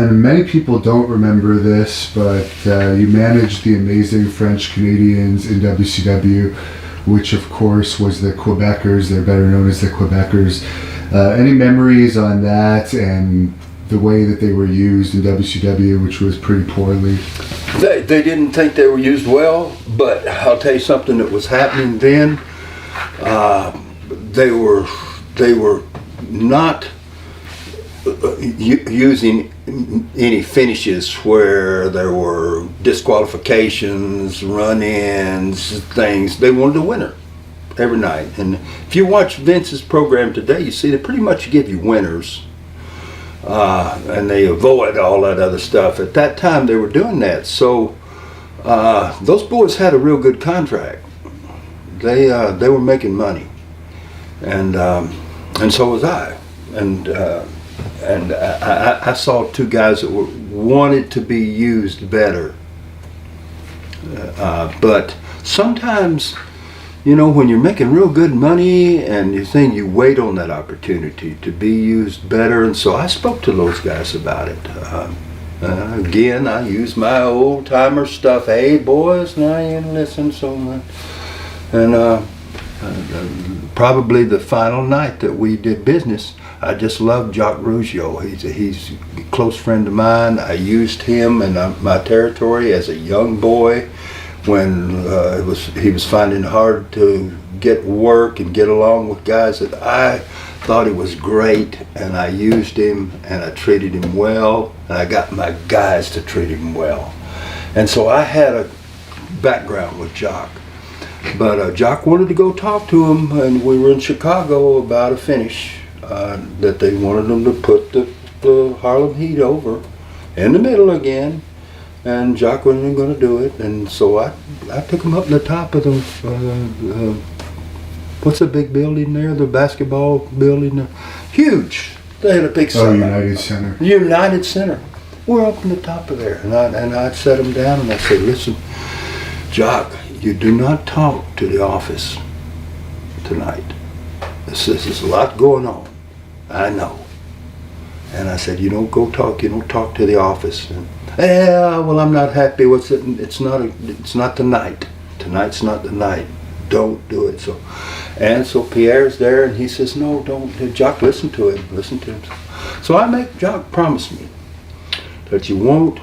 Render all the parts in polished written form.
And many people don't remember this, but you managed the amazing French Canadians in WCW, which of course was the Quebecers. They're better known as the Quebecers. Any memories on that and the way that they were used in WCW, which was pretty poorly? They didn't think they were used well, but I'll tell you something that was happening then. They were not using any finishes where there were disqualifications, run-ins, things. They wanted a winner every night. And if you watch Vince's program today, you see they pretty much give you winners. And they avoid all that other stuff. At that time, they were doing that. So those boys had a real good contract. They were making money, and so was I. And I saw two guys that wanted to be used better. But sometimes, you know, when you're making real good money and you think you wait on that opportunity to be used better, and so I spoke to those guys about it. Again, I used my old timer stuff. Hey boys, now you listen so much. And probably the final night that we did business, I just loved Jacques Rougeau. He's a close friend of mine. I used him in my territory as a young boy when he was finding it hard to get work and get along with guys that I thought he was great, and I used him and I treated him well, and I got my guys to treat him well. And so I had a background with Jacques. But Jacques wanted to go talk to him, and we were in Chicago about a finish that they wanted him to put the Harlem Heat over in the middle again, and Jacques wasn't going to do it, and so I took him up to the top of the what's the big building there, the basketball building, huge. They had a big sign. United Center. United Center. We're up on the top of there, and I'd set him down and I said, listen, Jacques, you do not talk to the office tonight. This is a lot going on. I know. And I said, you don't talk to the office. And, yeah, well, I'm not happy with it. It's not the night. Tonight's not the night. Don't do it. So Pierre's there, and he says, no, don't. Jacques, listen to him. So I make Jacques promise me that you won't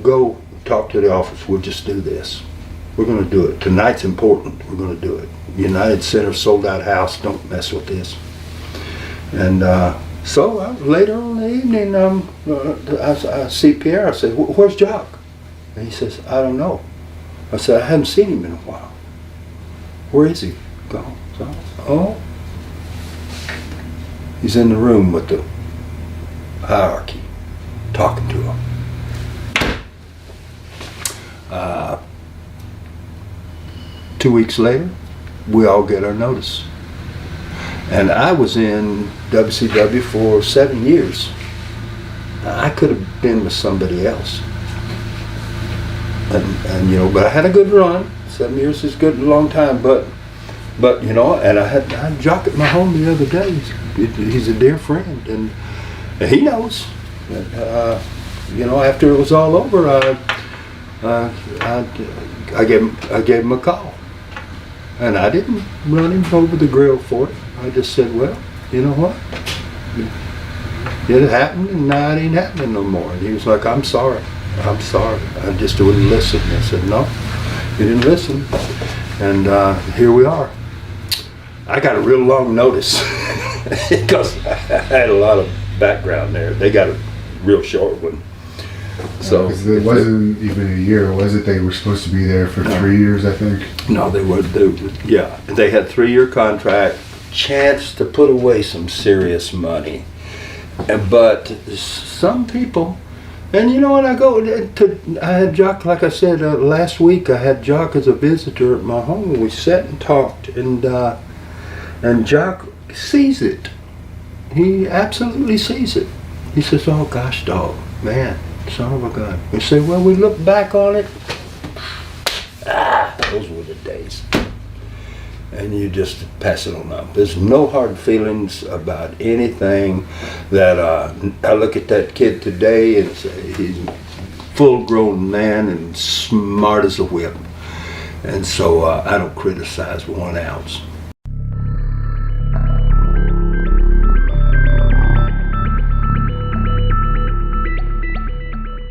go talk to the office. We'll just do this. We're going to do it. Tonight's important. We're going to do it. United Center, sold out house. Don't mess with this. And so later in the evening, I see Pierre. I say, where's Jacques? And he says, I don't know. I said, I haven't seen him in a while. Where is he? Gone. So, oh, he's in the room with the hierarchy, talking to him. 2 weeks later, we all get our notice. And I was in WCW for 7 years. I could have been with somebody else. And you know, but I had a good run. 7 years is good, a long time, but you know, and I had Jacques at my home the other day. He's a dear friend, and he knows. You know, after it was all over, I gave him a call. And I didn't run him over the grill for it. I just said, well, you know what? It happened, and now it ain't happening no more. And he was like, I'm sorry. I just wouldn't listen. I said, no, you didn't listen. And here we are. I got a real long notice because I had a lot of background there. They got a real short one. So it wasn't even a year, was it? They were supposed to be there for 3 years, I think. No, they were. Yeah, they had 3-year contract, chance to put away some serious money. But some people, and you know what? I had Jacques, like I said last week. I had Jacques as a visitor at my home, and we sat and talked, and Jacques sees it. He absolutely sees it. He says, "Oh gosh, dog, man." Son of a gun. We say, well, we look back on it. Those were the days. and you just pass it on up. There's no hard feelings about anything. That I look at that kid today and say he's a full-grown man and smart as a whip, and so I don't criticize 1 ounce.